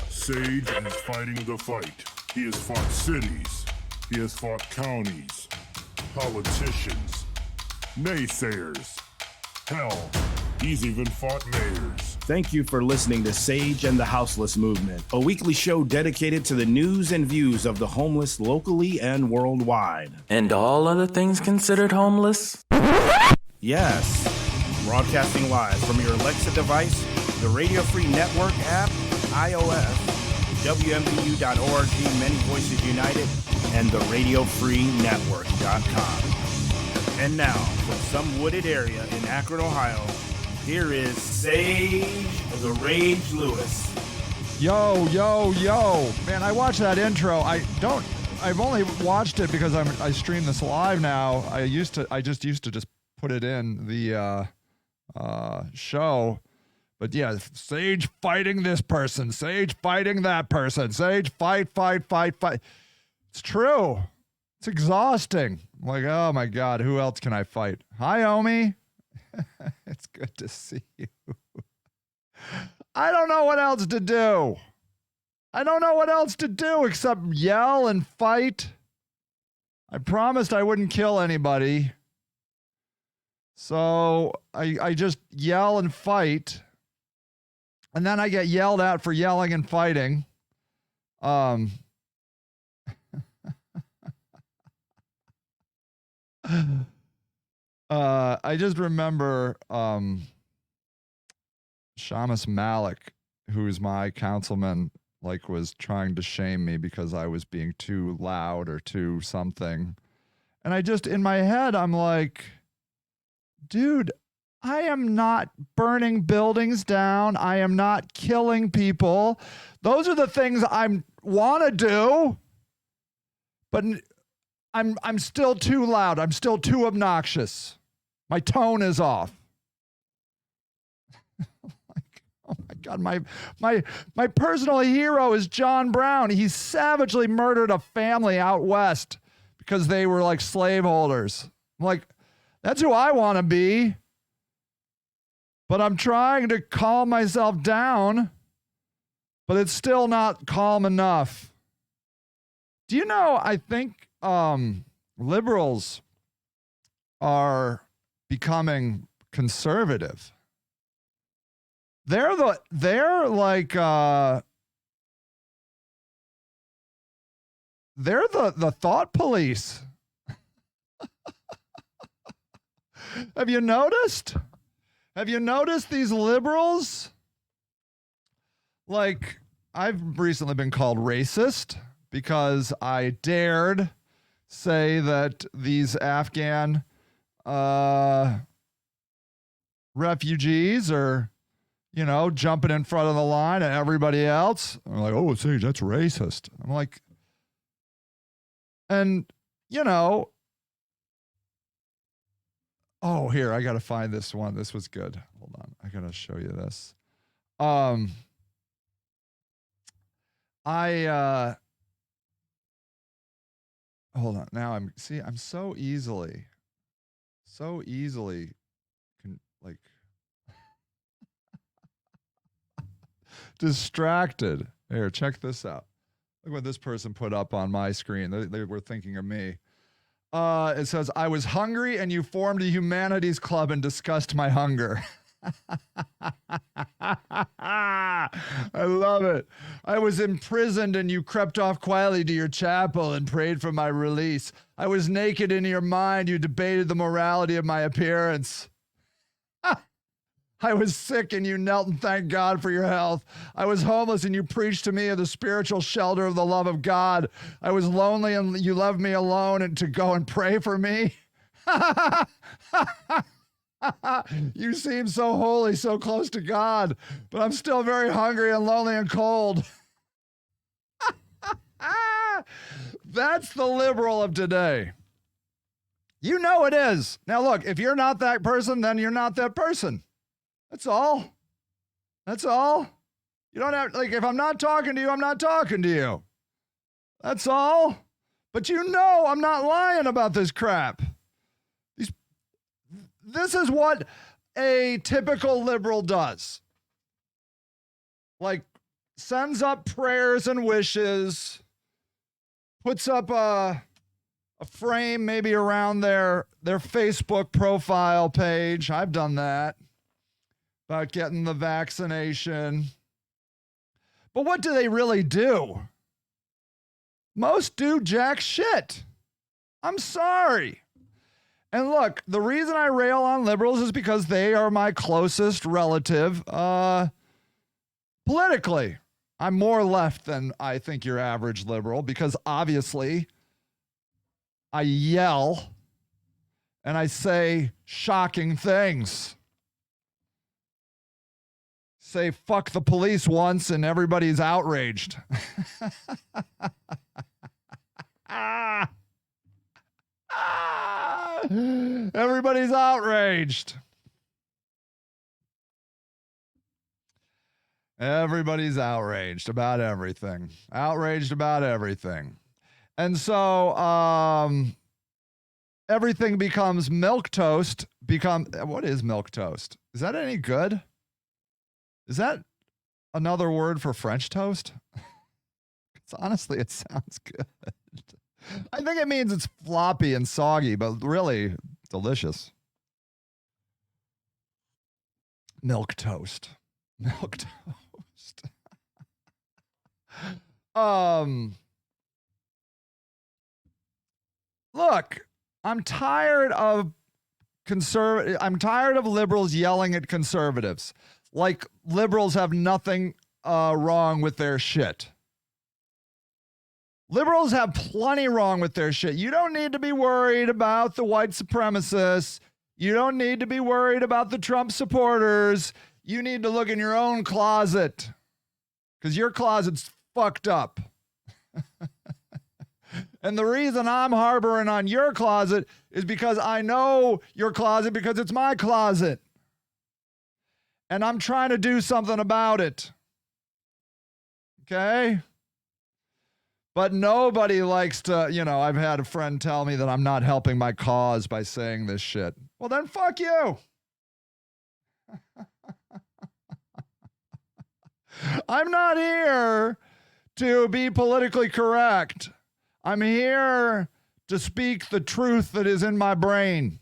Sage is fighting the fight. He has fought cities. He has fought counties, politicians, naysayers. Hell, he's even fought mayors. Thank you for listening to Sage and the Houseless Movement, a weekly show dedicated to the news and views of the homeless locally and worldwide. And all other things considered homeless? Yes. Broadcasting live from your Alexa device, the Radio Free Network app, iOS, WMBU.org, Many Voices United, and the RadioFreeNetwork.com. And now, from some wooded area in Akron, Ohio, here is Sage the Rage Lewis. Yo. Man, I watched that intro. I've only watched it because I stream this live now. I just used to just put it in the show. But yeah, Sage fighting this person, Sage fighting that person, Sage fight. It's true. It's exhausting. I'm like, oh my God, who else can I fight? Hi, Omi. It's good to see you. I don't know what else to do. I don't know what else to do except yell and fight. I promised I wouldn't kill anybody. So I just yell and fight. And then I get yelled at for yelling and fighting. I just remember Shamus Malik, who's my councilman, was trying to shame me because I was being too loud or too something. And I just, in my head, I'm like, dude, I am not burning buildings down. I am not killing people. Those are the things I want to do. But I'm still too loud. I'm still too obnoxious. My tone is off. Oh my God, my personal hero is John Brown. He savagely murdered a family out west because they were like slaveholders. I'm like, that's who I want to be. But I'm trying to calm myself down, but it's still not calm enough. Do you know, I think liberals are becoming conservative. They're the thought police. Have you noticed? Have you noticed these liberals? I've recently been called racist because I dared say that these Afghan refugees are, jumping in front of the line and everybody else. I'm like, oh, Sage, that's racist. I'm like, oh, here, I got to find this one. This was good. Hold on. I got to show you this. Hold on. Now I'm so easily distracted. Here, check this out. Look what this person put up on my screen. They were thinking of me. It says, I was hungry and you formed a humanities club and discussed my hunger. I love it. I was imprisoned and you crept off quietly to your chapel and prayed for my release. I was naked in your mind. You debated the morality of my appearance. I was sick and you knelt and thanked God for your health. I was homeless and you preached to me of the spiritual shelter of the love of God. I was lonely and you left me alone and to go and pray for me. You seem so holy, so close to God, but I'm still very hungry and lonely and cold. That's the liberal of today. You know it is. Now look, if you're not that person, then you're not that person. That's all. That's all. You don't have, if I'm not talking to you, I'm not talking to you. That's all. But I'm not lying about this crap. This is what a typical liberal does. like sends up prayers and wishes, puts up a frame maybe around their Facebook profile page. I've done that, about getting the vaccination. But what do they really do? Most do jack shit. I'm sorry. And look, the reason I rail on liberals is because they are my closest relative politically. I'm more left than I think your average liberal because obviously I yell and I say shocking things. Say fuck the police once and everybody's outraged. Everybody's outraged. Everybody's outraged about everything. Outraged about everything. And so everything becomes milquetoast. What is milquetoast? Is that any good? Is that another word for French toast? Honestly, it sounds good. I think it means it's floppy and soggy, but really delicious. Milquetoast. Milk toast. Look, I'm tired of liberals yelling at conservatives. Like liberals have nothing wrong with their shit. Liberals have plenty wrong with their shit. You don't need to be worried about the white supremacists. You don't need to be worried about the Trump supporters. You need to look in your own closet because your closet's fucked up. And the reason I'm harboring on your closet is because I know your closet because it's my closet. And I'm trying to do something about it. Okay? But nobody likes to, I've had a friend tell me that I'm not helping my cause by saying this shit. Well, then fuck you. I'm not here to be politically correct. I'm here to speak the truth that is in my brain.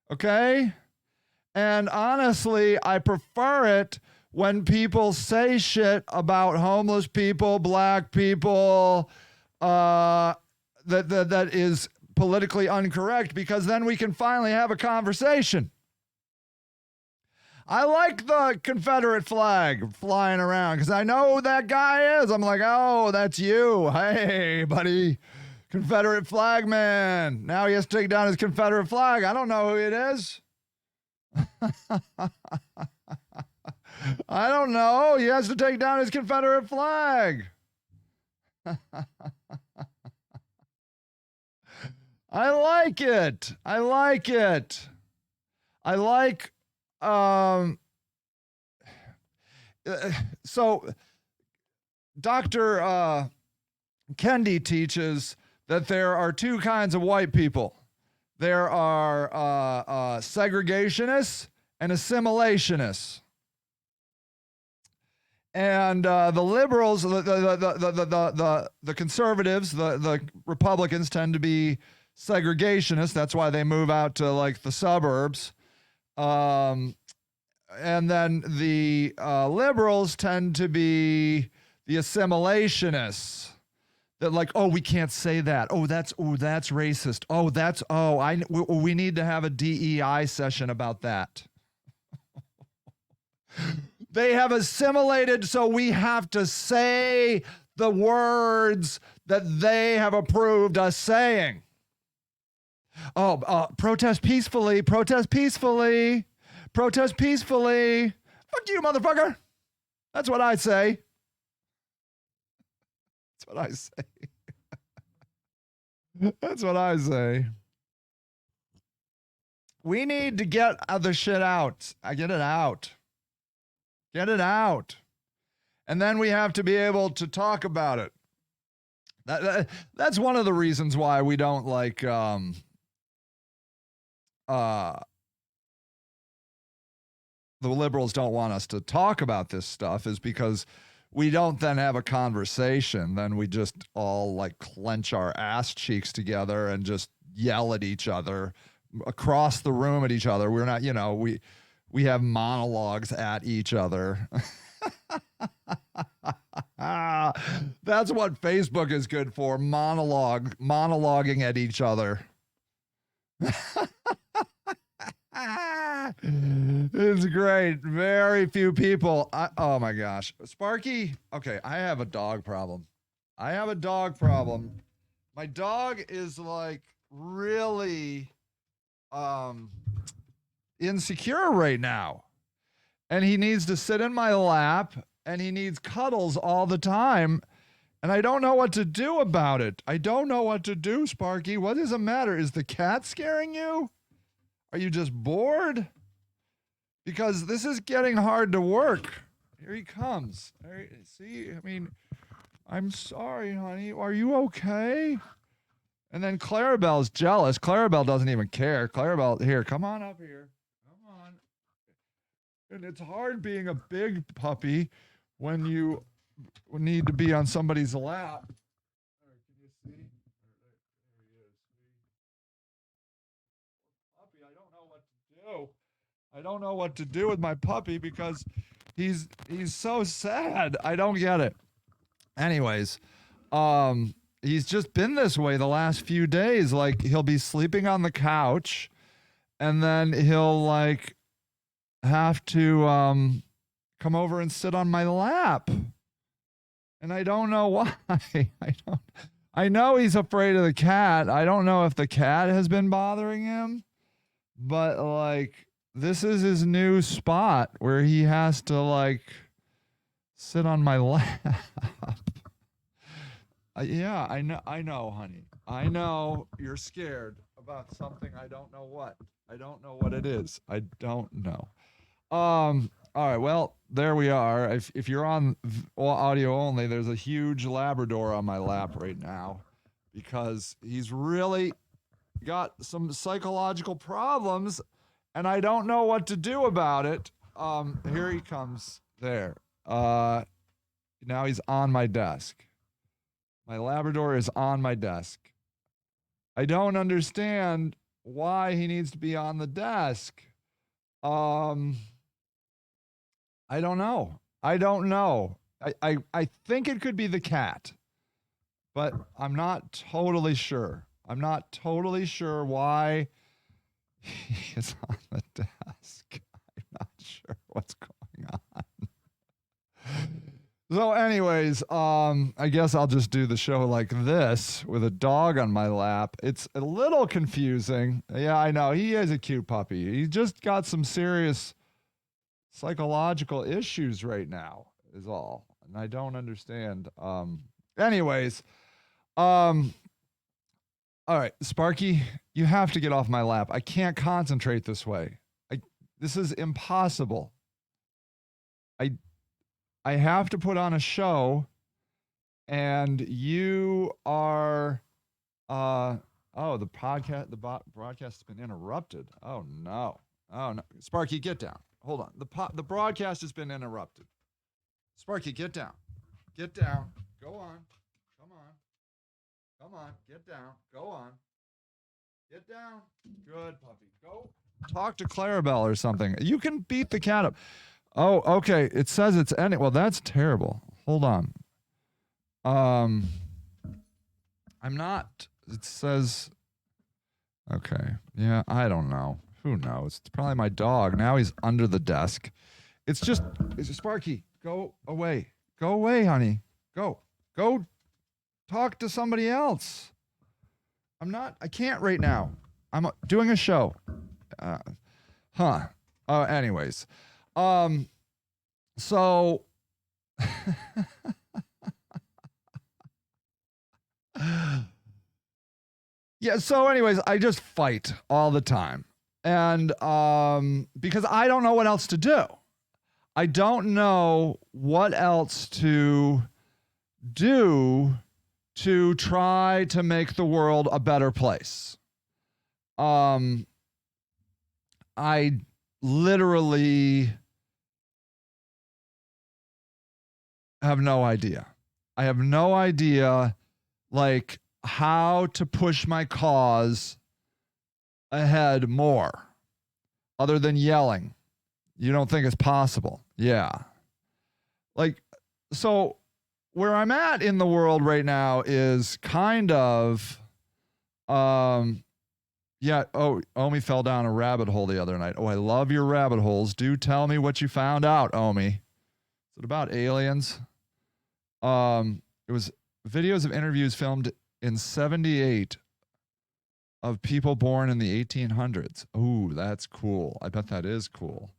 Okay? And honestly, I prefer it when people say shit about homeless people, black people, that is politically incorrect, because then we can finally have a conversation. I like the Confederate flag flying around because I know who that guy is. I'm like, oh, that's you. Hey, buddy. Confederate flag man. Now he has to take down his Confederate flag. I don't know who it is. I don't know. He has to take down his Confederate flag. I like it. I like it. I like, so Dr. Kendi teaches that there are two kinds of white people. There are segregationists and assimilationists. And the liberals, the conservatives, the Republicans tend to be segregationists. That's why they move out to like the suburbs. And then the liberals tend to be the assimilationists. That like, oh, we can't say that. Oh, that's racist. We need to have a DEI session about that. They have assimilated, so we have to say the words that they have approved us saying. Protest peacefully, protest peacefully, protest peacefully. Fuck you, motherfucker. That's what I say. That's what I say. That's what I say. We need to get the shit out. I get it out. Get it out. And then we have to be able to talk about it. That's one of the reasons why we don't like the liberals don't want us to talk about this stuff is because we don't then have a conversation. Then we just all like clench our ass cheeks together and just yell at each other across the room at each other. We're not, we have monologues at each other. That's what Facebook is good for. Monologuing at each other. It's great. Very few people. Oh my gosh. Sparky. Okay. I have a dog problem. My dog is like really insecure right now. And he needs to sit in my lap and he needs cuddles all the time. And I don't know what to do about it. I don't know what to do, Sparky. What is the matter? Is the cat scaring you? Are you just bored? Because this is getting hard to work. Here he comes. See, I mean, I'm sorry, honey. Are you okay? And then Clarabelle's jealous. Clarabelle doesn't even care. Clarabelle, here, come on up here. Come on. And it's hard being a big puppy when you need to be on somebody's lap. Can you see? There he is. Puppy, I don't know what to do. I don't know what to do with my puppy because he's so sad. I don't get it. Anyways, he's just been this way the last few days. Like he'll be sleeping on the couch and then he'll like have to come over and sit on my lap. And I don't know why. I know he's afraid of the cat. I don't know if the cat has been bothering him, but like this is his new spot where he has to like sit on my lap. Yeah, I know, honey. I know you're scared about something. I don't know what. I don't know what it is. I don't know. All right. Well, there we are. If you're on audio only, there's a huge Labrador on my lap right now because he's really got some psychological problems and I don't know what to do about it. Here he comes. There. Now he's on my desk. My Labrador is on my desk. I don't understand why he needs to be on the desk. I don't know. I think it could be the cat, but I'm not totally sure. I'm not totally sure why he is on the desk. I'm not sure what's going on. So anyways, I guess I'll just do the show like this with a dog on my lap. It's a little confusing. Yeah, I know. He is a cute puppy. He just got some serious psychological issues right now is all. And I don't understand. Anyways, all right, Sparky, you have to get off my lap. I can't concentrate this way. This is impossible. I have to put on a show, and you are, the broadcast has been interrupted. Oh no. Sparky, get down. Hold on. The broadcast has been interrupted. Sparky, get down. Get down. Go on. Come on. Get down. Go on. Get down. Good puppy. Go talk to Clarabelle or something. You can beat the cat up. Oh, okay. It says it's ending. Well, that's terrible. Hold on. I'm not. It says. Okay. Yeah, I don't know. Who knows? It's probably my dog. Now he's under the desk. It's Sparky. Go away. Go away, honey. Go talk to somebody else. I can't right now. I'm doing a show. Anyways. So yeah, so anyways, I just fight all the time. And because I don't know what else to do. I don't know what else to do to try to make the world a better place. I literally have no idea. I have no idea, like, how to push my cause ahead more other than yelling. You don't think it's possible? Yeah. Like, so where I'm at in the world right now is kind of, yeah. Oh, Omi fell down a rabbit hole the other night. Oh, I love your rabbit holes. Do tell me what you found out, Omi. Is it about aliens? It was videos of interviews filmed in 78 of people born in the 1800s. Ooh, that's cool. I bet that is cool.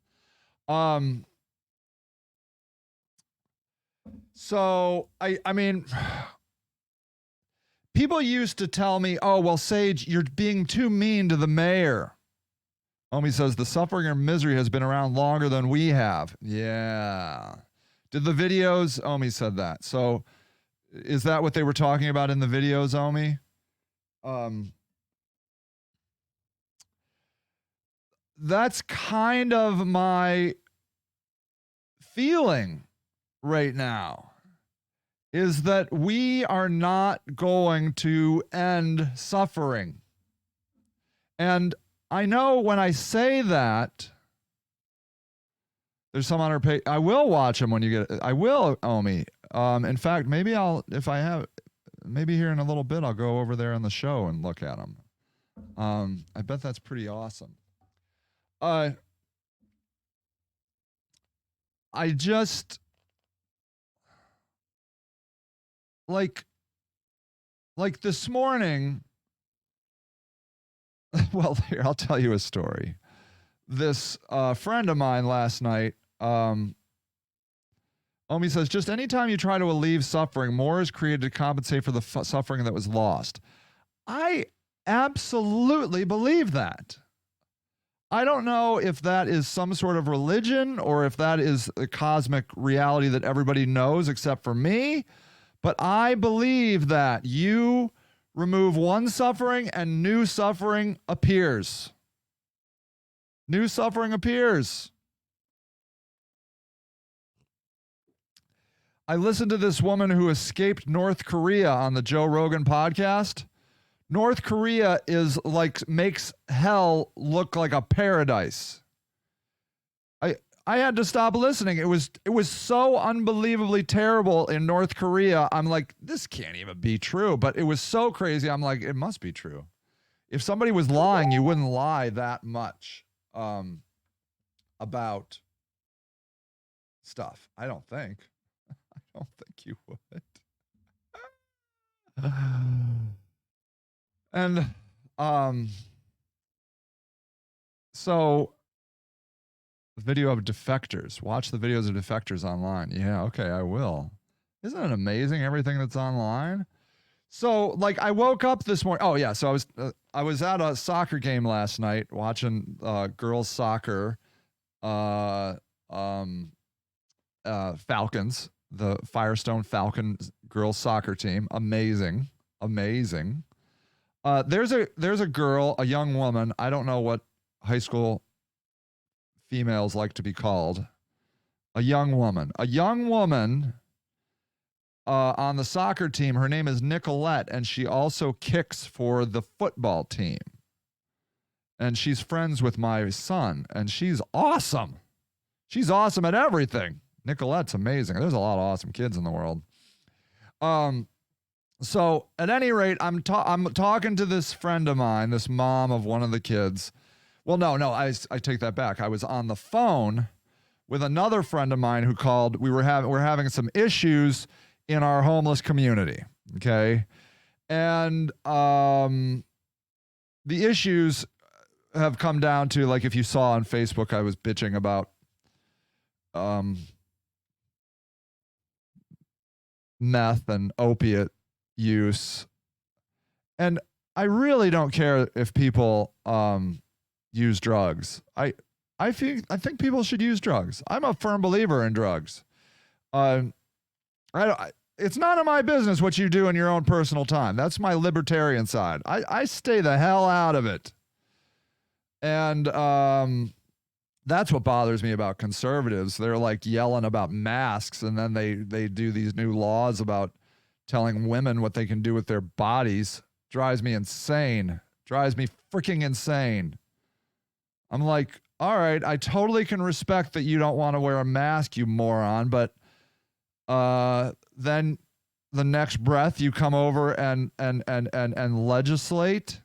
So I mean, people used to tell me, oh, well, Sage, you're being too mean to the mayor. Omi says the suffering and misery has been around longer than we have. Yeah. Did the videos, Omi said that. So is that what they were talking about in the videos, Omi? That's kind of my feeling right now, is that we are not going to end suffering. And I know when I say that, there's some on our page. I will watch them when you get. I will, Omi. In fact, maybe I'll, if I have, maybe here in a little bit, I'll go over there on the show and look at them. I bet that's pretty awesome. I just like this morning. Well, here, I'll tell you a story. This friend of mine last night, Omi says, just anytime you try to alleviate suffering, more is created to compensate for the suffering that was lost. I absolutely believe that. I don't know if that is some sort of religion or if that is a cosmic reality that everybody knows except for me, but I believe that you remove one suffering and new suffering appears. New suffering appears. I listened to this woman who escaped North Korea on the Joe Rogan podcast. North Korea is like, makes hell look like a paradise. I had to stop listening. It was so unbelievably terrible in North Korea. I'm like, this can't even be true. But it was so crazy. I'm like, it must be true. If somebody was lying, you wouldn't lie that much about stuff. I don't think. I don't think you would. And so the video of defectors. Watch the videos of defectors online. Yeah, okay, I will. Isn't it amazing everything that's online? So, like, I woke up this morning. Oh yeah, so I was at a soccer game last night watching girls soccer, Falcons, the Firestone Falcons girls soccer team. Amazing. There's a girl, a young woman. I don't know what high school females like to be called. A young woman on the soccer team. Her name is Nicolette, and she also kicks for the football team. And she's friends with my son, and she's awesome. She's awesome at everything. Nicolette's amazing. There's a lot of awesome kids in the world. So at any rate, I'm talking to this friend of mine, this mom of one of the kids. Well, no, I take that back. I was on the phone with another friend of mine who called. We're having some issues in our homeless community. Okay. And the issues have come down to, like, if you saw on Facebook, I was bitching about meth and opiate use. And I really don't care if people use drugs. I think people should use drugs. I'm a firm believer in drugs. It's none of my business what you do in your own personal time. That's my libertarian side. I stay the hell out of it. And That's what bothers me about conservatives. They're like yelling about masks, and then they do these new laws about telling women what they can do with their bodies. Drives me insane. Drives me freaking insane. I'm like, all right, I totally can respect that you don't want to wear a mask, you moron, but then the next breath you come over and legislate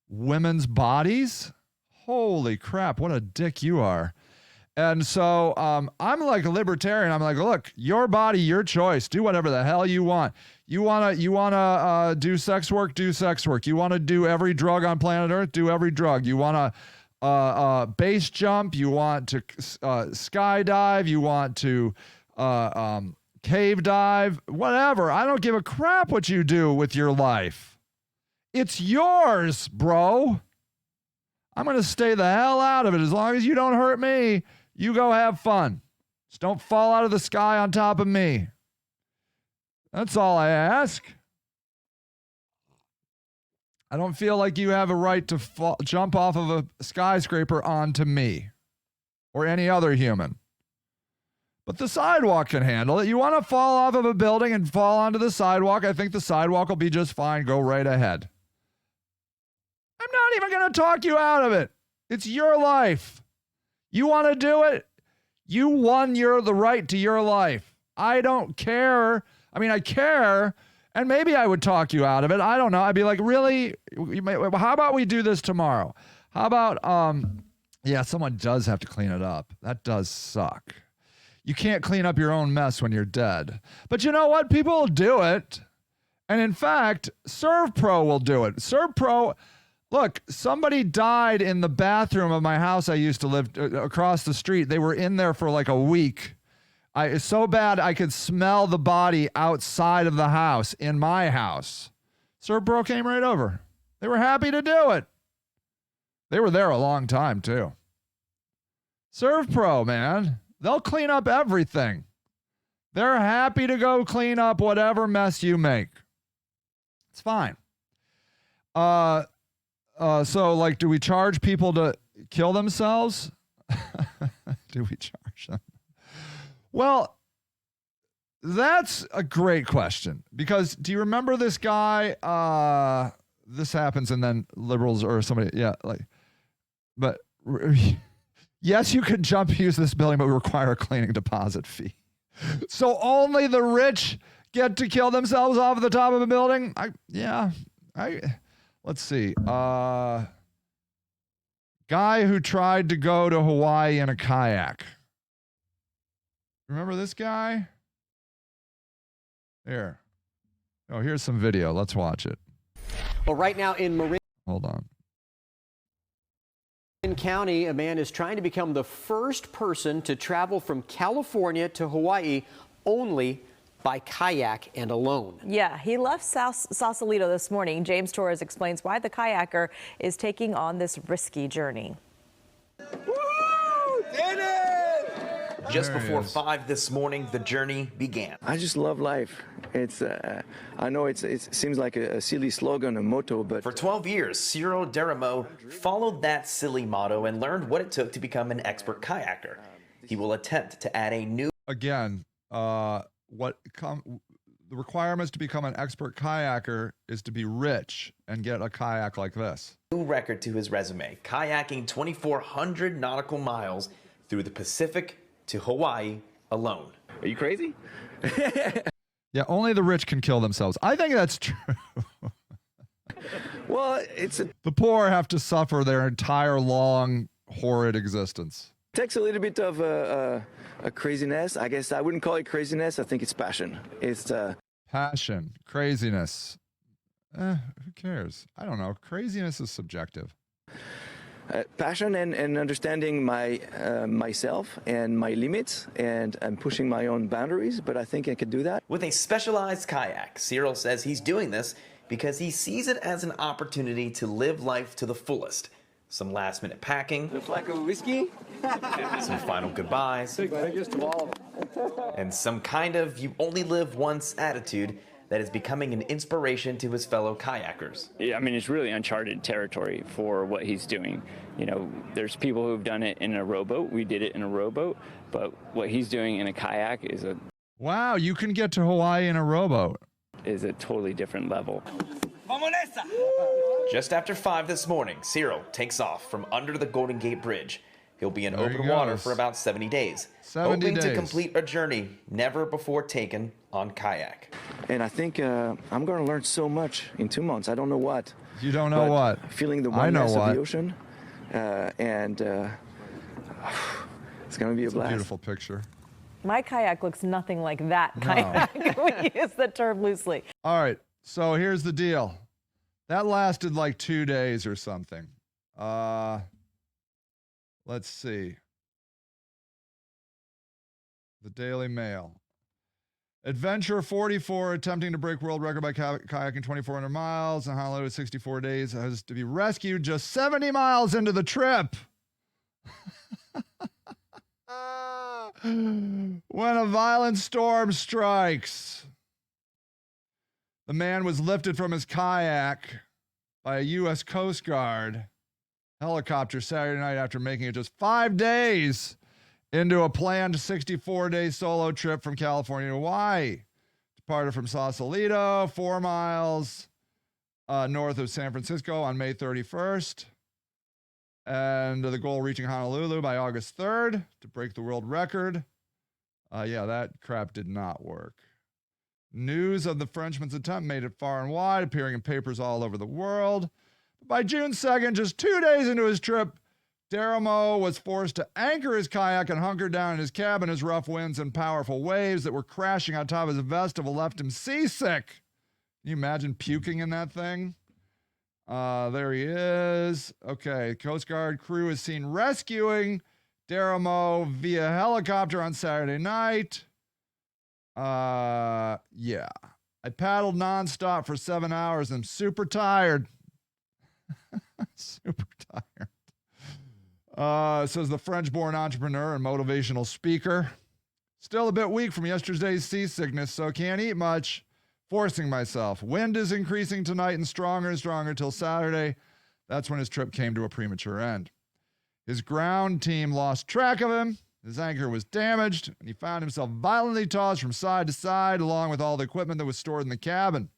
women's bodies? Holy crap, what a dick you are. And so I'm like a libertarian. I'm like, look, your body, your choice. Do whatever the hell you want. You wanna do sex work? Do sex work. You want to do every drug on planet Earth? Do every drug. You want to base jump? You want to skydive? You want to cave dive? Whatever. I don't give a crap what you do with your life. It's yours, bro. I'm going to stay the hell out of it. As long as you don't hurt me, you go have fun. Just don't fall out of the sky on top of me. That's all I ask. I don't feel like you have a right to jump off of a skyscraper onto me or any other human. But the sidewalk can handle it. You want to fall off of a building and fall onto the sidewalk? I think the sidewalk will be just fine. Go right ahead. I'm not even going to talk you out of it. It's your life. You want to do it? You won the right to your life. I don't care. I mean, I care, and maybe I would talk you out of it. I don't know. I'd be like, really? How about we do this tomorrow? How about, yeah, someone does have to clean it up. That does suck. You can't clean up your own mess when you're dead. But you know what? People will do it. And in fact, ServPro will do it. ServPro... Look, somebody died in the bathroom of my house I used to live across the street. They were in there for like a week. It's so bad I could smell the body outside of the house, in my house. ServPro came right over. They were happy to do it. They were there a long time, too. ServPro, man. They'll clean up everything. They're happy to go clean up whatever mess you make. It's fine. So, like, do we charge people to kill themselves? Do we charge them? Well, that's a great question. Because do you remember this guy? This happens and then liberals or somebody, yeah, like, but yes, you can use this building, but we require a cleaning deposit fee. So only the rich get to kill themselves off the top of a building? Let's see. Guy who tried to go to Hawaii in a kayak. Remember this guy? Here. Oh, here's some video. Let's watch it. Well, right now in Marin Hold on. County, a man is trying to become the first person to travel from California to Hawaii only by kayak and alone. Yeah, he left Sausalito this morning. James Torres explains why the kayaker is taking on this risky journey. Just before 5 this morning, the journey began. I just love life. It's I know it seems like a silly slogan, a motto, but For 12 years, Cyril Deramo followed that silly motto and learned what it took to become an expert kayaker. He will attempt to add a new Again, the requirements to become an expert kayaker is to be rich and get a kayak like this. record to his resume, kayaking 2,400 nautical miles through the Pacific to Hawaii alone. are you crazy? Yeah, only the rich can kill themselves. I think that's true. Well, The poor have to suffer their entire long, horrid existence. takes a little bit of a craziness. I guess I wouldn't call it craziness. I think it's passion. It's Passion, craziness. Who cares? I don't know. Craziness is subjective. passion and understanding myself and my limits, and I'm pushing my own boundaries, but I think I could do that. With a specialized kayak, Cyril says he's doing this because he sees it as an opportunity to live life to the fullest. Some last-minute packing, Looks like a whiskey. some final goodbyes, and some kind of you only live once attitude that is becoming an inspiration to his fellow kayakers. I mean, it's really uncharted territory for what he's doing. You know, there's people who've done it in a rowboat. We did it in a rowboat, but what he's doing in a kayak is a Wow, you can get to Hawaii in a rowboat. Is a totally different level. Just after 5 this morning, Cyril takes off from under the Golden Gate Bridge. He'll be in There he open water goes. for about 70 days, 70 hoping to days. complete a journey never before taken on kayak. And I think I'm going to learn so much in 2 months. I don't know what. You don't know but what. Feeling the I know oneness of what. the ocean, and it's going to be a It's a blast. beautiful picture. My kayak looks nothing like that kayak. We use the term loosely. All right, so here's the deal. That lasted like 2 days or something. Let's see. The Daily Mail. Adventure 44 attempting to break world record by kayaking 2,400 miles in Honolulu 64 days has to be rescued just 70 miles into the trip. When a violent storm strikes. The man was lifted from his kayak by a U.S. Coast Guard helicopter Saturday night after making it just 5 days into a planned 64-day solo trip from California to Hawaii. Departed from Sausalito, 4 miles north of San Francisco on May 31st. And the goal reaching Honolulu by August 3rd to break the world record. Yeah, that crap did not work. News of the Frenchman's attempt made it far and wide, appearing in papers all over the world. By June 2nd, just 2 days into his trip, Daramo was forced to anchor his kayak and hunker down in his cabin as rough winds and powerful waves that were crashing on top of his Vestival left him seasick. Can you imagine puking in that thing? There he is. Okay, Coast Guard crew is seen rescuing Daramo via helicopter on Saturday night. Yeah. I paddled nonstop for 7 hours. I'm super tired. Super tired. Says the French-born entrepreneur and motivational speaker. Still a bit weak from yesterday's seasickness, so can't eat much. Forcing myself. Wind is increasing tonight and stronger till Saturday. That's when his trip came to a premature end. His ground team lost track of him. His anchor was damaged, and he found himself violently tossed from side to side, along with all the equipment that was stored in the cabin.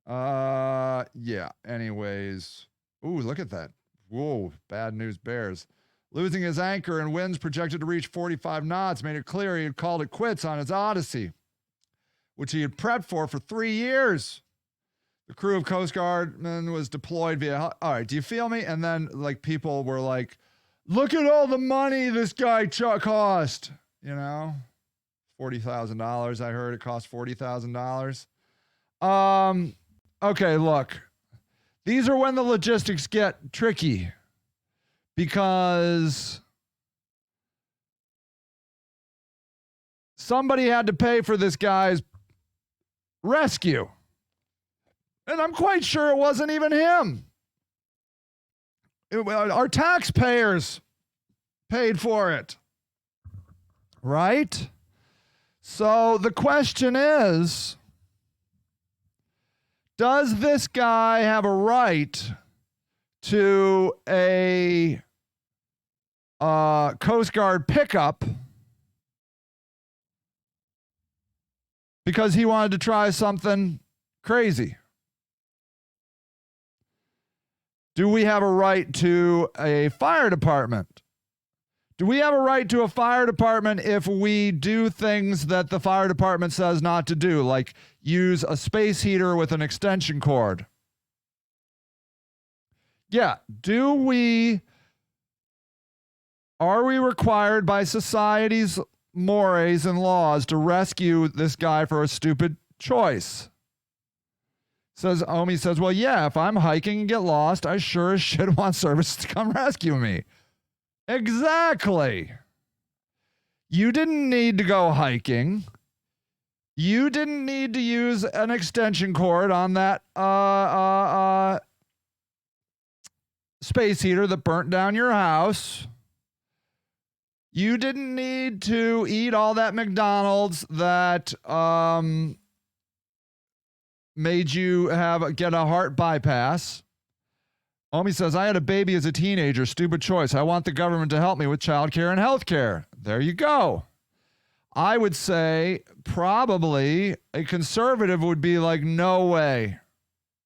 Yeah. Anyways. Ooh, look at that. Whoa, bad news bears. Losing his anchor and winds projected to reach 45 knots made it clear he had called it quits on his Odyssey, which he had prepped for 3 years. The crew of Coast Guardmen was deployed via... All right, do you feel me? And then, like, people were like, look at all the money this guy cost. You know? $40,000, I heard it cost $40,000. Okay, look. These are when the logistics get tricky. Because somebody had to pay for this guy's rescue. And I'm quite sure it wasn't even him. Our taxpayers paid for it. Right? So the question is, does this guy have a right to a Coast Guard pickup because he wanted to try something crazy? Do we have a right to a fire department? Do we have a right to a fire department if we do things that the fire department says not to do, like use a space heater with an extension cord? Yeah. Are we required by society's mores and laws to rescue this guy for a stupid choice? Omi says, well, yeah, if I'm hiking and get lost, I sure as shit want service to come rescue me. Exactly. You didn't need to go hiking. You didn't need to use an extension cord on that space heater that burnt down your house. You didn't need to eat all that McDonald's that made you get a heart bypass. Omi says, I had a baby as a teenager. Stupid choice. I want the government to help me with childcare and health care. There you go. I would say probably a conservative would be like, no way.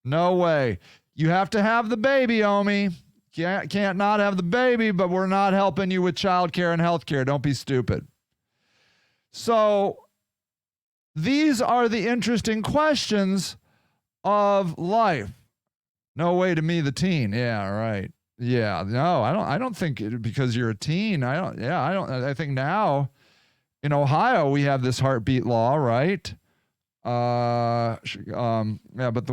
No way. You have to have the baby, Omi. Can't not have the baby, but we're not helping you with childcare and health care. Don't be stupid. So these are the interesting questions of life. No way to me, the teen. Yeah, right. Yeah, no, I don't think because you're a teen. I think now in Ohio we have this heartbeat law, right? Yeah, but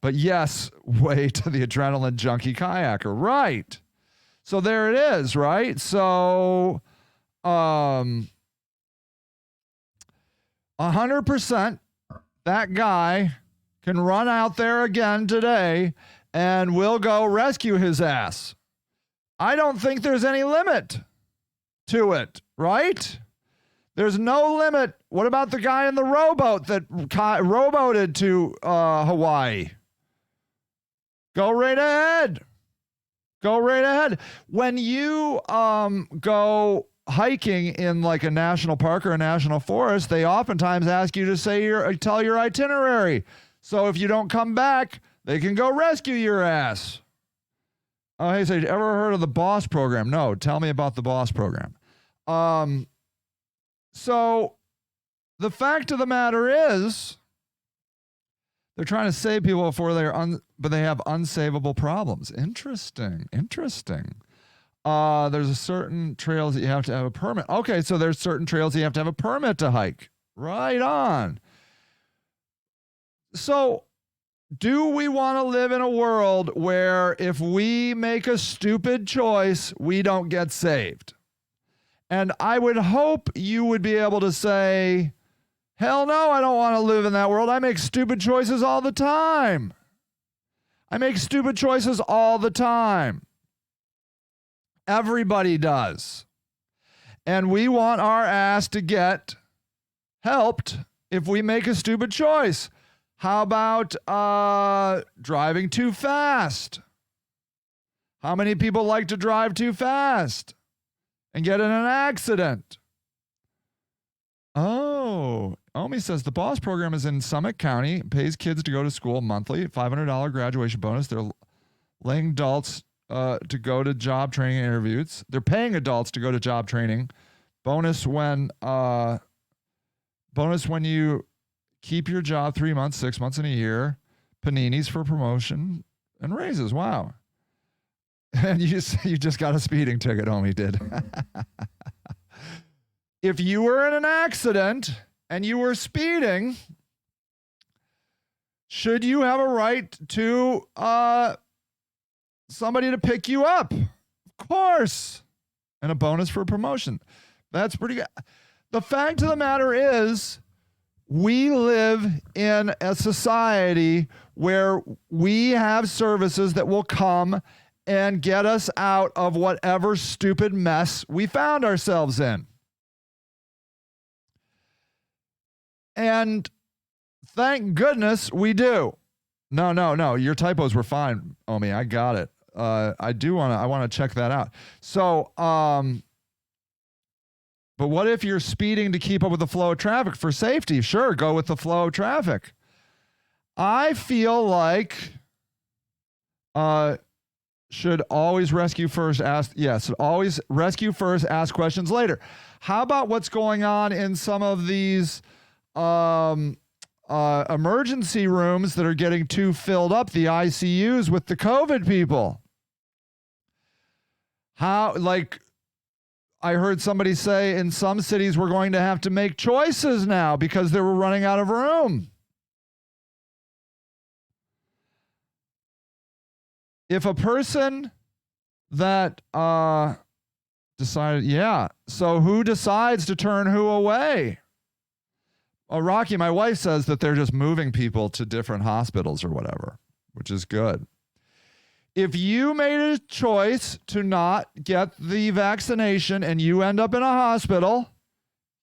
but yes, way to the adrenaline junkie kayaker, right? So there it is, right? So, 100%, that guy can run out there again today and we'll go rescue his ass. I don't think there's any limit to it, right? There's no limit. What about the guy in the rowboat that rowboated to Hawaii? Go right ahead. Go right ahead. When you go hiking in like a national park or a national forest, they oftentimes ask you to tell your itinerary. So if you don't come back, they can go rescue your ass. Oh, hey, so you ever heard of the BOSS program? No, tell me about the BOSS program. So the fact of the matter is, they're trying to save people before but they have unsavable problems. Interesting. There's a certain trails that you have to have a permit. Okay, so there's certain trails you have to have a permit to hike. Right on. So do we want to live in a world where if we make a stupid choice, we don't get saved? And I would hope you would be able to say, hell no, I don't want to live in that world. I make stupid choices all the time. Everybody does. And we want our ass to get helped if we make a stupid choice. How about driving too fast? How many people like to drive too fast and get in an accident? Oh, Omi says the BOSS program is in Summit County, pays kids to go to school monthly, $500 graduation bonus. They're laying adults to go to job training interviews. They're paying adults to go to job training. Bonus when you keep your job 3 months, 6 months, and a year. Paninis for promotion and raises. Wow. And you just got a speeding ticket, Omi did. If you were in an accident and you were speeding, should you have a right to somebody to pick you up? Of course. And a bonus for promotion. That's pretty good. The fact of the matter is, we live in a society where we have services that will come and get us out of whatever stupid mess we found ourselves in. And thank goodness we do. No. Your typos were fine, Omi. I got it. I want to check that out. So, but what if you're speeding to keep up with the flow of traffic for safety? Sure, go with the flow of traffic. I feel like should always rescue first, always rescue first, ask questions later. How about what's going on in some of these emergency rooms that are getting too filled up, the ICUs with the COVID people? I heard somebody say in some cities we're going to have to make choices now because they were running out of room. If a person that decided, so who decides to turn who away? Rocky, my wife says that they're just moving people to different hospitals or whatever, which is good. If you made a choice to not get the vaccination and you end up in a hospital,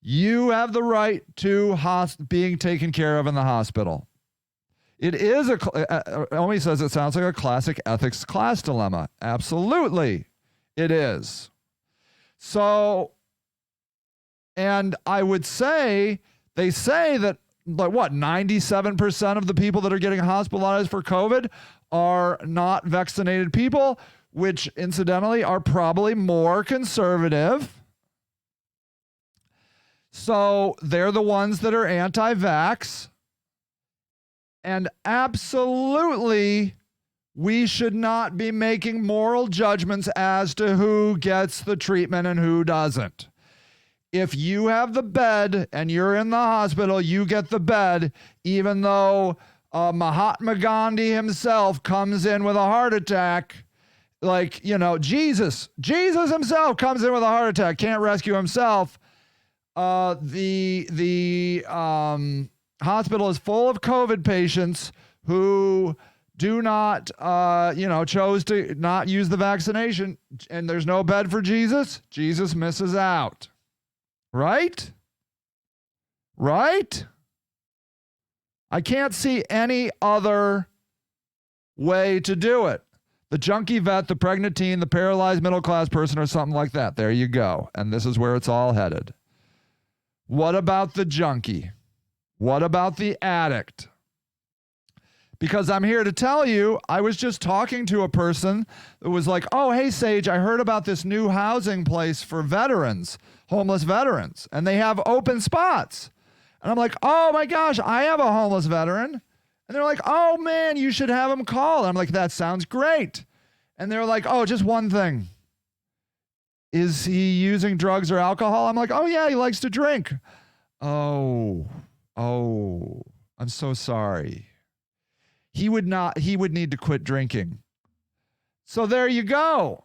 You have the right to being taken care of in the hospital. It is Omi says it sounds like a classic ethics class dilemma. Absolutely, it is. So, and I would say, they say that, like, what, 97% of the people that are getting hospitalized for COVID are not vaccinated people, which incidentally are probably more conservative. So they're the ones that are anti-vax. And absolutely, we should not be making moral judgments as to who gets the treatment and who doesn't. If you have the bed and you're in the hospital, you get the bed, even though Mahatma Gandhi himself comes in with a heart attack. Like, you know, Jesus himself comes in with a heart attack, can't rescue himself. The hospital is full of COVID patients who do not, chose to not use the vaccination, and there's no bed for Jesus. Jesus misses out. Right? Right? I can't see any other way to do it. The junkie vet, the pregnant teen, the paralyzed middle-class person, or something like that. There you go. And this is where it's all headed. What about the junkie? What about the addict? Because I'm here to tell you, I was just talking to a person that was like, oh, hey, Sage, I heard about this new housing place for veterans, homeless veterans, and they have open spots. And I'm like, oh, my gosh, I have a homeless veteran. And they're like, oh, man, you should have him call. And I'm like, that sounds great. And they're like, oh, just one thing. Is he using drugs or alcohol? I'm like, oh, yeah, he likes to drink. Oh, I'm so sorry. He would need to quit drinking. So there you go.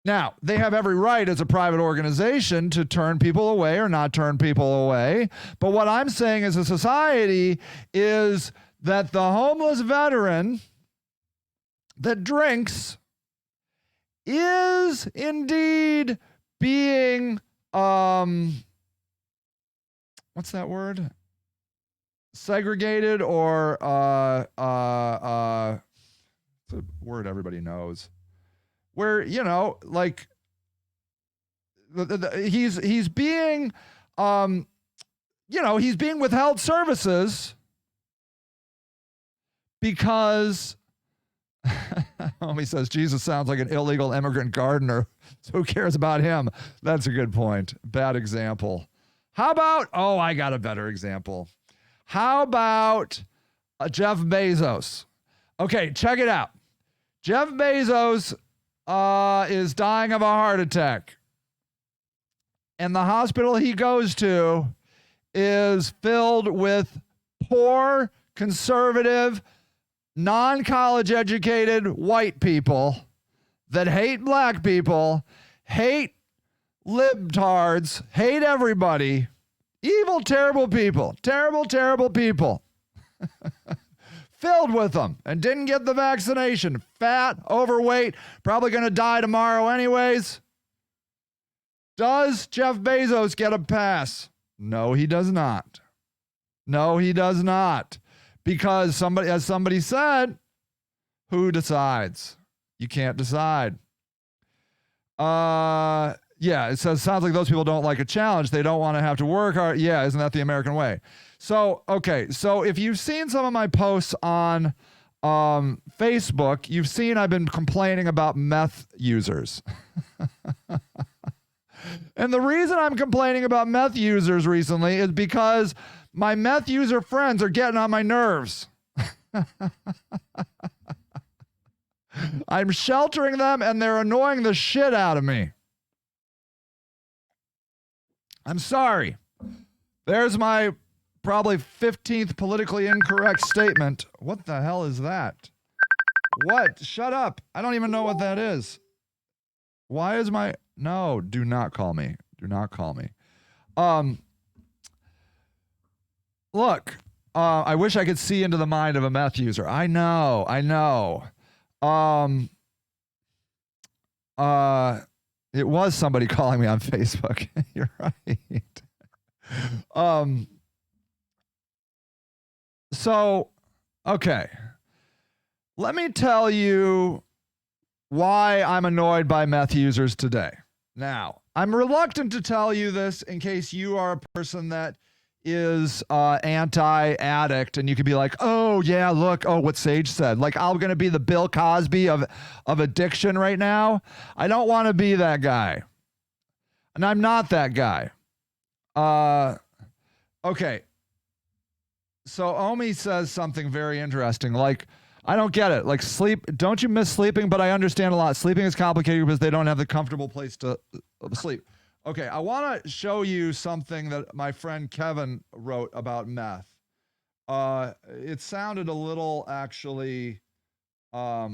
Now, they have every right as a private organization to turn people away or not turn people away. But what I'm saying as a society is that the homeless veteran that drinks is indeed being, what's that word? Segregated, or it's a word everybody knows. Where, you know, like he's being, he's being withheld services because he says Jesus sounds like an illegal immigrant gardener. So who cares about him? That's a good point. Bad example. How about, I got a better example. How about Jeff Bezos? Okay, check it out. Jeff Bezos is dying of a heart attack. And the hospital he goes to is filled with poor, conservative, non-college educated white people that hate black people, hate libtards, hate everybody. Evil, terrible people. Terrible, terrible people. Filled with them, and didn't get the vaccination. Fat, overweight, probably going to die tomorrow anyways. Does Jeff Bezos get a pass? No, he does not. No, he does not. Because somebody, as somebody said, who decides? You can't decide. Yeah, it sounds like those people don't like a challenge. They don't want to have to work hard. Yeah, isn't that the American way? So, okay, so if you've seen some of my posts on Facebook, you've seen I've been complaining about meth users. And the reason I'm complaining about meth users recently is because my meth user friends are getting on my nerves. I'm sheltering them, and they're annoying the shit out of me. I'm sorry. There's my probably 15th politically incorrect statement. What the hell is that? What? Shut up. I don't even know what that is. Why is my... No, do not call me. Do not call me. Look, I wish I could see into the mind of a meth user. I know. Yeah, It was somebody calling me on Facebook. You're right. So, okay. Let me tell you why I'm annoyed by meth users today. Now, I'm reluctant to tell you this in case you are a person that is anti-addict, and you could be like, oh yeah, look, oh, what Sage said. Like, I'm going to be the Bill Cosby of addiction right now. I don't want to be that guy. And I'm not that guy. Okay. So Omi says something very interesting. Like, I don't get it. Like, sleep, don't you miss sleeping? But I understand a lot. Sleeping is complicated because they don't have the comfortable place to sleep. Okay, I want to show you something that my friend Kevin wrote about meth. It sounded a little, actually, a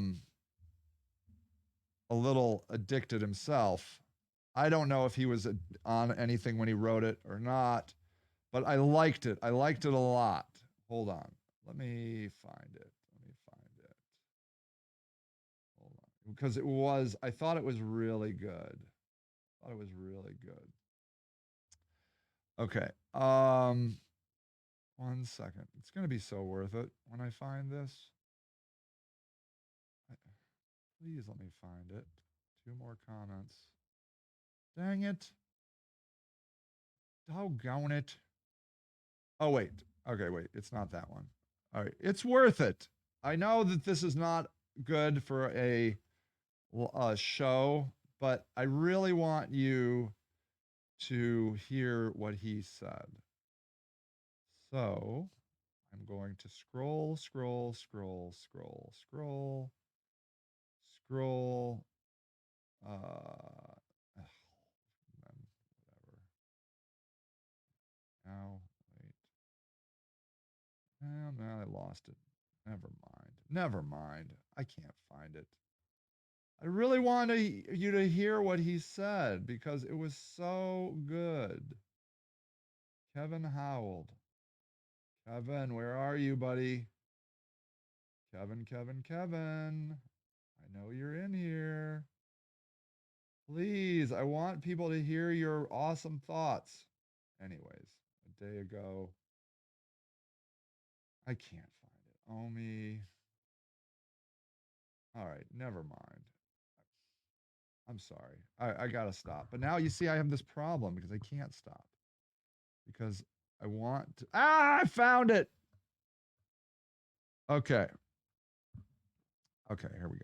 little addicted himself. I don't know if he was on anything when he wrote it or not, but I liked it. I liked it a lot. Hold on. Let me find it. Hold on. Because I thought it was really good. Okay. 1 second. It's going to be so worth it when I find this. Please let me find it. 2 more comments. Dang it. Doggone it. Oh, wait. Okay, wait. It's not that one. All right. It's worth it. I know that this is not good for a show, but I really want you to hear what he said. So I'm going to scroll. Whatever. Now, wait. Now I lost it. Never mind. I can't find it. I really want you to hear what he said because it was so good. Kevin Howell. Kevin, where are you, buddy? Kevin. I know you're in here. Please, I want people to hear your awesome thoughts. Anyways, a day ago. I can't find it. Omi. All right, never mind. I'm sorry. I gotta stop. But now you see I have this problem because I can't stop. Because I want to. I found it. Okay. Here we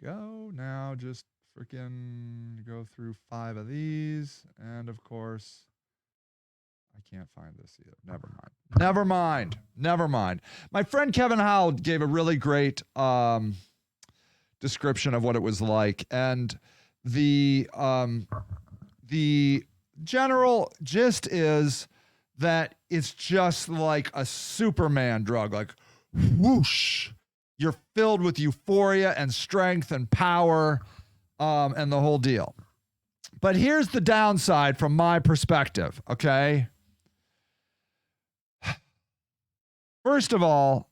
go. Now just freaking go through 5 of these. And of course, I can't find this either. Never mind. My friend Kevin Howell gave a really great description of what it was like. And the general gist is that it's just like a Superman drug, like whoosh, you're filled with euphoria and strength and power, and the whole deal. But here's the downside from my perspective, okay? First of all,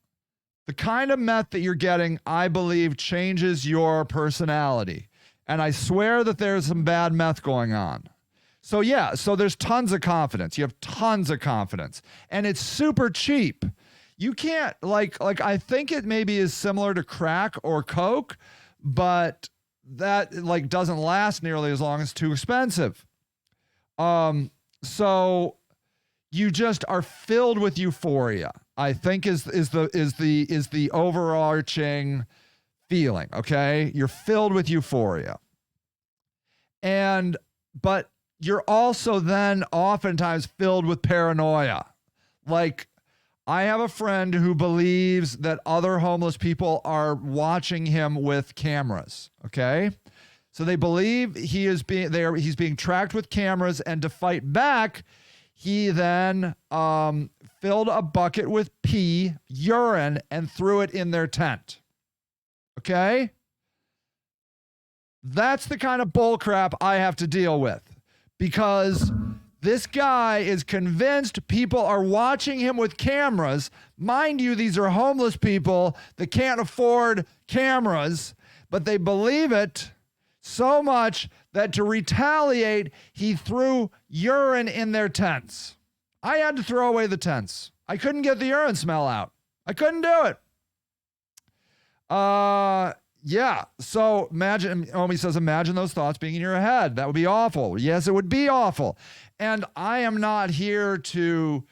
the kind of meth that you're getting, I believe, changes your personality. And I swear that there's some bad meth going on. So yeah, so there's tons of confidence. You have tons of confidence. And it's super cheap. You can't, like I think it maybe is similar to crack or coke, but that like doesn't last nearly as long. It's too expensive. So you just are filled with euphoria, I think is the overarching feeling, okay? You're filled with euphoria. But you're also then oftentimes filled with paranoia. Like, I have a friend who believes that other homeless people are watching him with cameras, okay? So they believe he's being tracked with cameras, and to fight back, he then filled a bucket with urine, and threw it in their tent. Okay? That's the kind of bullcrap I have to deal with, because this guy is convinced people are watching him with cameras. Mind you, these are homeless people that can't afford cameras, but they believe it so much that to retaliate, he threw urine in their tents. I had to throw away the tents. I couldn't get the urine smell out. I couldn't do it. Yeah. So imagine, Omi says, imagine those thoughts being in your head. That would be awful. Yes, it would be awful. And I am not here to,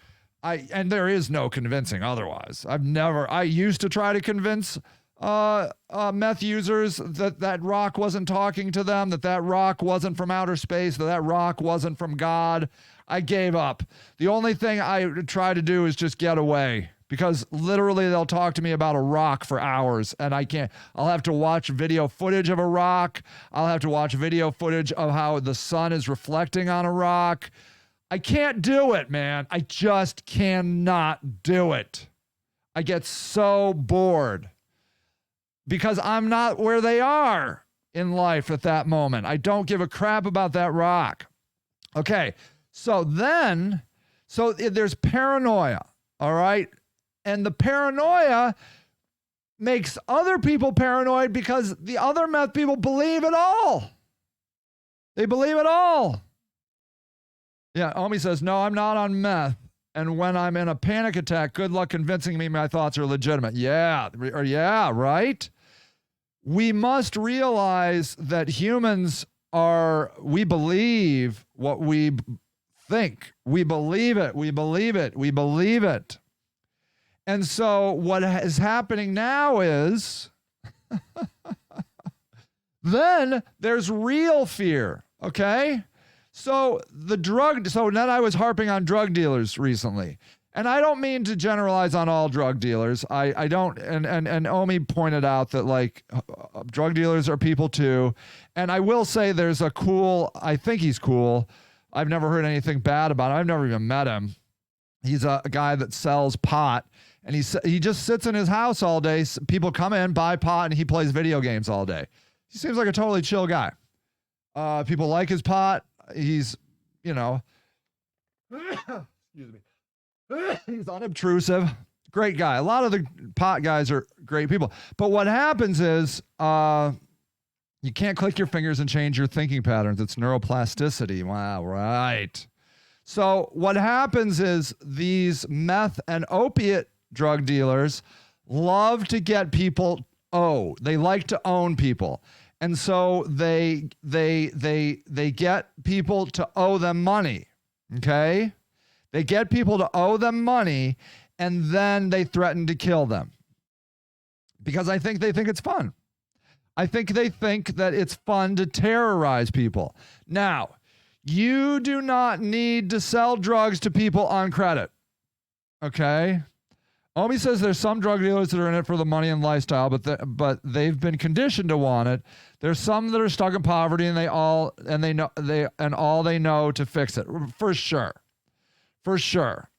and there is no convincing otherwise. I used to try to convince meth users that rock wasn't talking to them, that rock wasn't from outer space, that rock wasn't from God. I gave up. The only thing I try to do is just get away, because literally they'll talk to me about a rock for hours and I can't. I'll have to watch video footage of a rock. I'll have to watch video footage of how the sun is reflecting on a rock. I can't do it, man. I just cannot do it. I get so bored because I'm not where they are in life at that moment. I don't give a crap about that rock. Okay, so there's paranoia, all right? And the paranoia makes other people paranoid because the other meth people believe it all. They believe it all. Yeah, Omi says, no, I'm not on meth. And when I'm in a panic attack, good luck convincing me my thoughts are legitimate. Yeah, right? We must realize that humans we believe what we think. We believe it. We believe it. We believe it. And so what is happening now is then there's real fear, okay? So then I was harping on drug dealers recently. And I don't mean to generalize on all drug dealers. I don't, and Omi pointed out that like drug dealers are people too. And I will say there's I think he's cool. I've never heard anything bad about him. I've never even met him. He's a guy that sells pot. And he just sits in his house all day. People come in, buy pot, and he plays video games all day. He seems like a totally chill guy. People like his pot. He's, excuse me. He's unobtrusive. Great guy. A lot of the pot guys are great people. But what happens is you can't click your fingers and change your thinking patterns. It's neuroplasticity. Wow, right. So what happens is these meth and opiate drug dealers love to get people. They like to own people, and so they get people to owe them money. Okay, they get people to owe them money, and then they threaten to kill them because I think they think it's fun. I think they think that it's fun to terrorize people. Now, you do not need to sell drugs to people on credit. Okay. Omi says there's some drug dealers that are in it for the money and lifestyle, but they've been conditioned to want it. There's some that are stuck in poverty and all they know to fix it. For sure. For sure.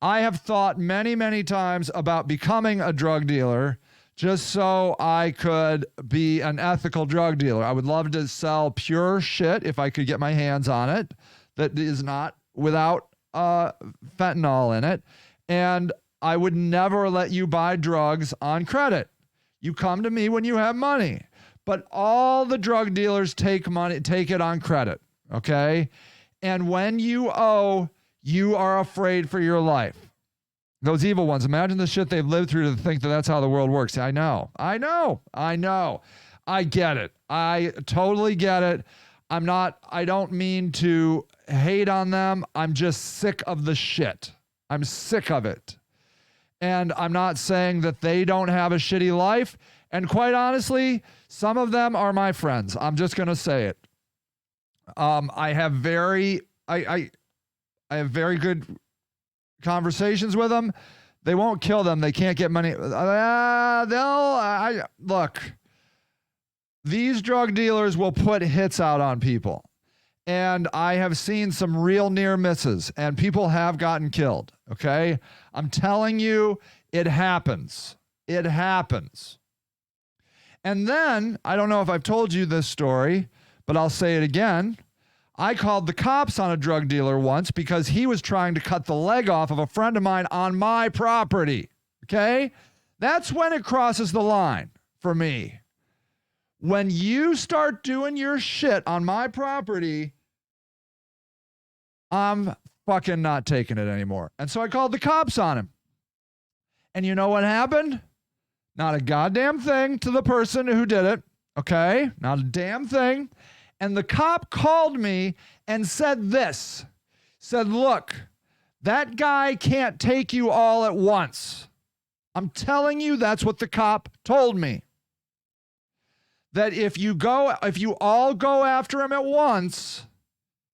I have thought many, many times about becoming a drug dealer just so I could be an ethical drug dealer. I would love to sell pure shit if I could get my hands on it that is not without fentanyl in it. And I would never let you buy drugs on credit. You come to me when you have money. But all the drug dealers take it on credit, okay? And when you owe, you are afraid for your life. Those evil ones, imagine the shit they've lived through to think that that's how the world works. I know. I get it. I totally get it. I don't mean to hate on them. I'm just sick of the shit. I'm sick of it. And I'm not saying that they don't have a shitty life. And quite honestly, some of them are my friends. I'm just going to say it. I have very good conversations with them. They won't kill them. They can't get money. Look, these drug dealers will put hits out on people. And I have seen some real near misses, and people have gotten killed. Okay. I'm telling you, it happens. It happens. And then, I don't know if I've told you this story, but I'll say it again. I called the cops on a drug dealer once because he was trying to cut the leg off of a friend of mine on my property. Okay? That's when it crosses the line for me. when you start doing your shit on my property, I'm fucking not taking it anymore. And so I called the cops on him. And you know what happened? Not a goddamn thing to the person who did it. Okay? Not a damn thing. And the cop called me and said this. Said, look, that guy can't take you all at once. I'm telling you, that's what the cop told me. That if you all go after him at once,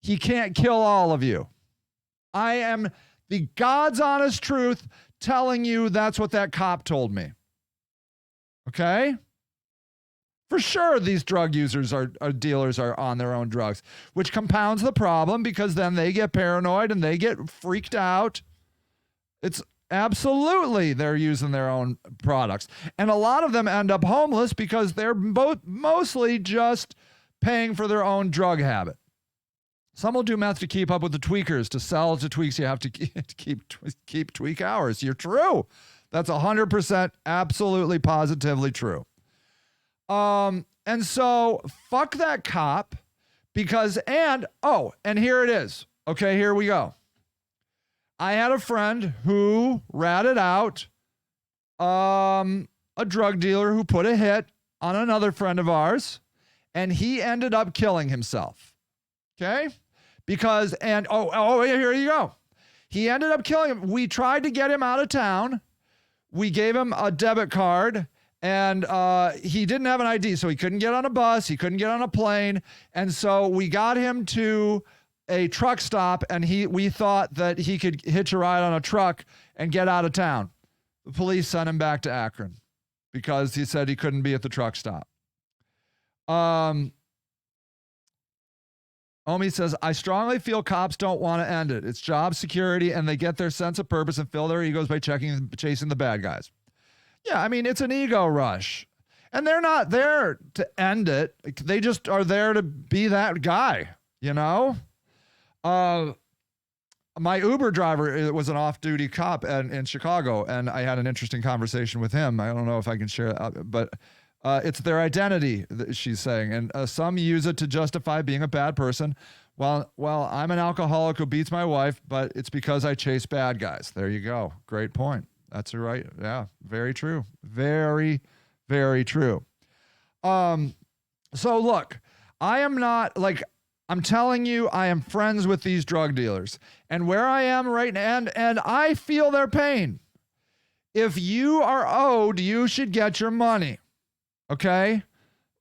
he can't kill all of you. I am the God's honest truth telling you that's what that cop told me. Okay? For sure, these drug users dealers are on their own drugs, which compounds the problem because then they get paranoid and they get freaked out. It's absolutely they're using their own products. And a lot of them end up homeless because they're mostly just paying for their own drug habit. Some will do meth to keep up with the tweakers. To sell to tweaks, you have to keep tweak hours. You're true. That's 100% absolutely positively true. And so fuck that cop because, and here it is. Okay, here we go. I had a friend who ratted out a drug dealer who put a hit on another friend of ours, and he ended up killing himself. Okay? Because, and here you go. He ended up killing him. We tried to get him out of town. We gave him a debit card, and he didn't have an ID, so he couldn't get on a bus. He couldn't get on a plane. And so we got him to a truck stop, and we thought that he could hitch a ride on a truck and get out of town. The police sent him back to Akron because he said he couldn't be at the truck stop. Omi says, I strongly feel cops don't want to end it. It's job security, and they get their sense of purpose and fill their egos by chasing the bad guys. Yeah, I mean, it's an ego rush. And they're not there to end it. They just are there to be that guy, you know? My Uber driver was an off-duty cop in Chicago, and I had an interesting conversation with him. I don't know if I can share that, but it's their identity, she's saying. And some use it to justify being a bad person. Well, I'm an alcoholic who beats my wife, but it's because I chase bad guys. There you go. Great point. That's right. Yeah, very true. Very, very true. So look, I am not like, I'm telling you, I am friends with these drug dealers. And where I am right now, and I feel their pain. If you are owed, you should get your money. Okay?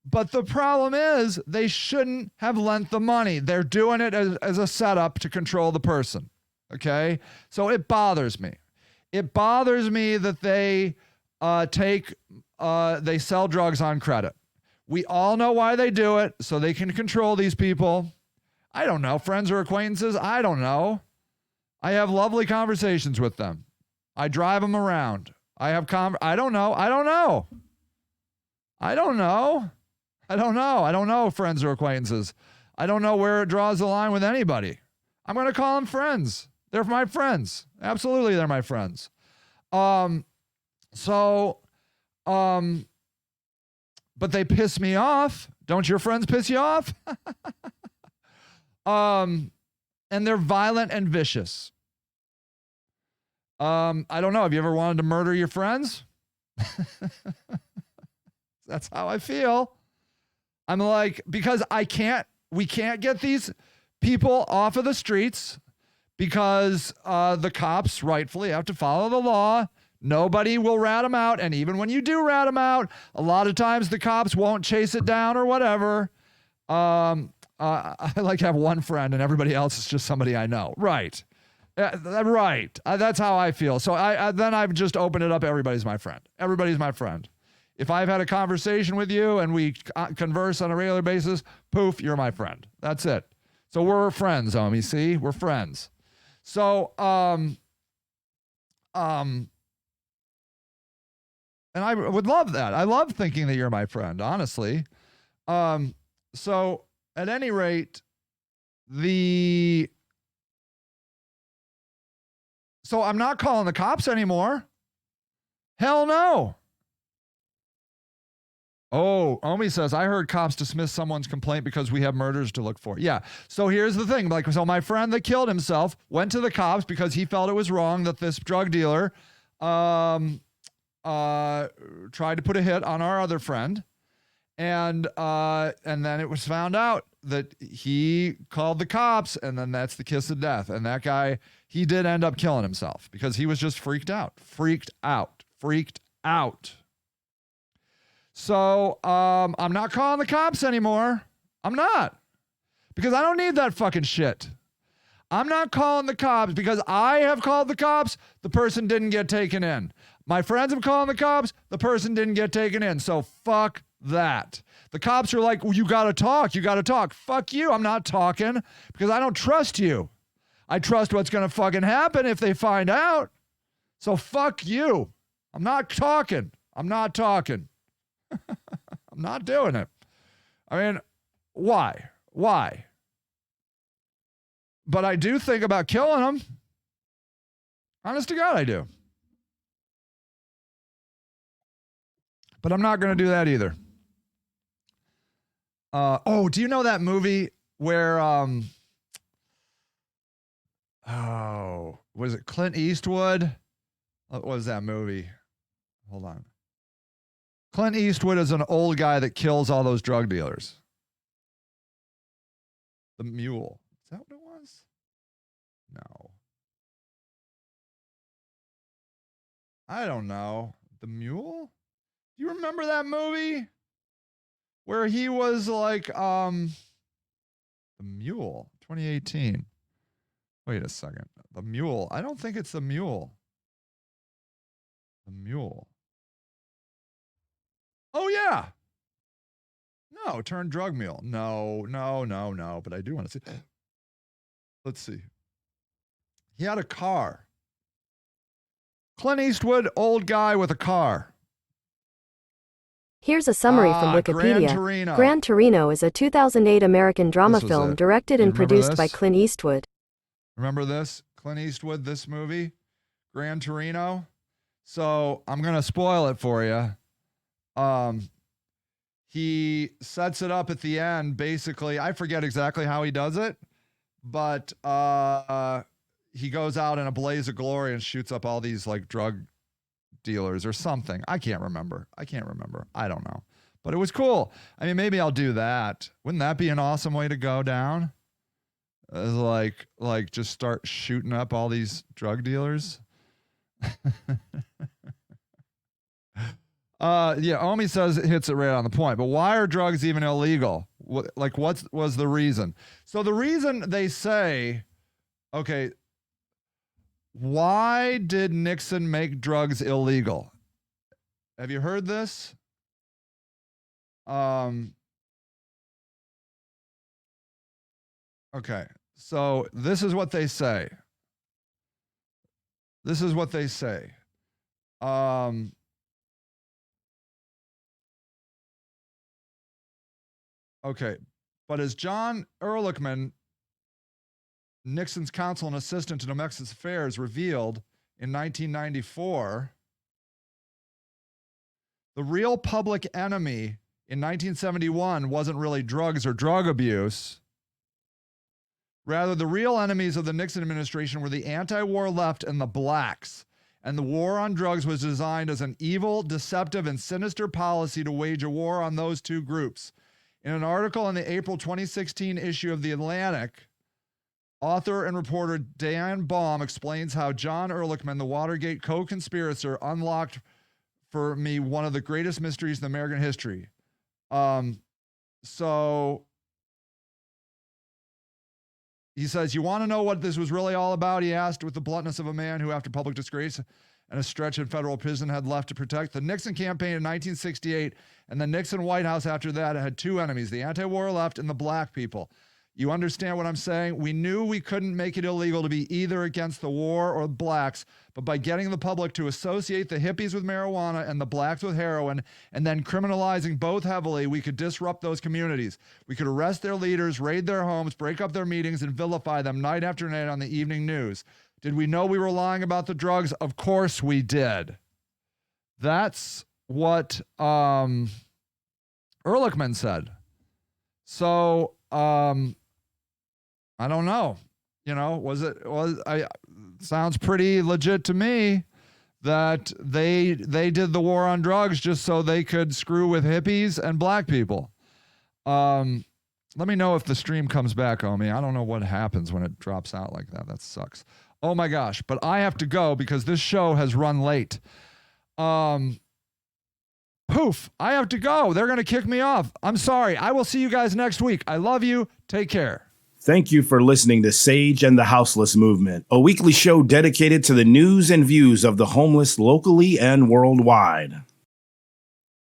But the problem is they shouldn't have lent the money. They're doing it as a setup to control the person. Okay? So it bothers me. It bothers me that they they sell drugs on credit. We all know why they do it, so they can control these people. I don't know, friends or acquaintances, I don't know. I have lovely conversations with them. I drive them around. I don't know, friends or acquaintances. I don't know where it draws the line with anybody. I'm going to call them friends. They're my friends. Absolutely, they're my friends. But they piss me off. Don't your friends piss you off? And they're violent and vicious. I don't know. Have you ever wanted to murder your friends? That's how I feel. I'm like, because we can't get these people off of the streets because the cops rightfully have to follow the law. Nobody will rat them out. And even when you do rat them out, a lot of times the cops won't chase it down or whatever. I like to have one friend and everybody else is just somebody I know. Right. Right. That's how I feel. So then I've just opened it up. Everybody's my friend. Everybody's my friend. If I've had a conversation with you and we converse on a regular basis, poof, you're my friend. That's it. So we're friends, Omi. See, we're friends. So, and I would love that. I love thinking that you're my friend, honestly. So at any rate, so I'm not calling the cops anymore. Hell no. Oh, Omi says, I heard cops dismiss someone's complaint because we have murders to look for. Yeah. So here's the thing. Like, so my friend that killed himself went to the cops because he felt it was wrong that this drug dealer tried to put a hit on our other friend. And then it was found out that he called the cops, and then that's the kiss of death. And that guy, he did end up killing himself because he was just freaked out. So I'm not calling the cops anymore. I'm not. Because I don't need that fucking shit. I'm not calling the cops because I have called the cops. The person didn't get taken in. My friends have called the cops. The person didn't get taken in. So fuck that. The cops are like, well, you got to talk. You got to talk. Fuck you. I'm not talking because I don't trust you. I trust what's going to fucking happen if they find out. So fuck you. I'm not talking. I'm not doing it. I mean, why? But I do think about killing them. Honest to God, I do. But I'm not going to do that either. Do you know that movie where, was it Clint Eastwood? What was that movie? Hold on. Clint Eastwood is an old guy that kills all those drug dealers. The Mule. Is that what it was? No. I don't know. The Mule? Do you remember that movie? Where he was like, The Mule, 2018. Wait a second. The Mule. I don't think it's The Mule. The Mule. Oh, yeah. No, turned drug mule. No. But I do want to see. Let's see. He had a car. Clint Eastwood, old guy with a car. Here's a summary from Wikipedia. Gran Torino is a 2008 American drama film directed and produced by Clint Eastwood. Remember this? Clint Eastwood, this movie? Gran Torino? So I'm going to spoil it for you. He sets it up at the end, basically. I forget exactly how he does it, but he goes out in a blaze of glory and shoots up all these like drug dealers or something. I can't remember. I don't know. But it was cool. I mean, maybe I'll do that. Wouldn't that be an awesome way to go down? Like just start shooting up all these drug dealers. Omi says it hits it right on the point. But why are drugs even illegal? What was the reason? So the reason they say, okay, why did Nixon make drugs illegal? Have you heard this? Okay, so this is what they say. Okay, but as John Ehrlichman, Nixon's counsel and assistant to domestic affairs, revealed in 1994, the real public enemy in 1971 wasn't really drugs or drug abuse. Rather, the real enemies of the Nixon administration were the anti-war left and the blacks. And the war on drugs was designed as an evil, deceptive, and sinister policy to wage a war on those two groups. In an article in the April 2016 issue of The Atlantic, author and reporter Dan Baum explains how John Ehrlichman, the Watergate co-conspirator, unlocked for me one of the greatest mysteries in American history. So he says, you want to know what this was really all about? He asked with the bluntness of a man who, after public disgrace and a stretch in federal prison, had left to protect the Nixon campaign in 1968, and the Nixon White House after that had two enemies, the anti-war left and the black people. You understand what I'm saying? We knew we couldn't make it illegal to be either against the war or blacks, but by getting the public to associate the hippies with marijuana and the blacks with heroin, and then criminalizing both heavily, we could disrupt those communities. We could arrest their leaders, raid their homes, break up their meetings, and vilify them night after night on the evening news. Did we know we were lying about the drugs? Of course we did. That's what Ehrlichman said. So, I don't know. You know, sounds pretty legit to me that they did the war on drugs just so they could screw with hippies and black people. Let me know if the stream comes back on me. I don't know what happens when it drops out like that. That sucks. Oh my gosh. But I have to go because this show has run late. Poof. I have to go. They're going to kick me off. I'm sorry. I will see you guys next week. I love you. Take care. Thank you for listening to Sage and the Houseless Movement, a weekly show dedicated to the news and views of the homeless locally and worldwide.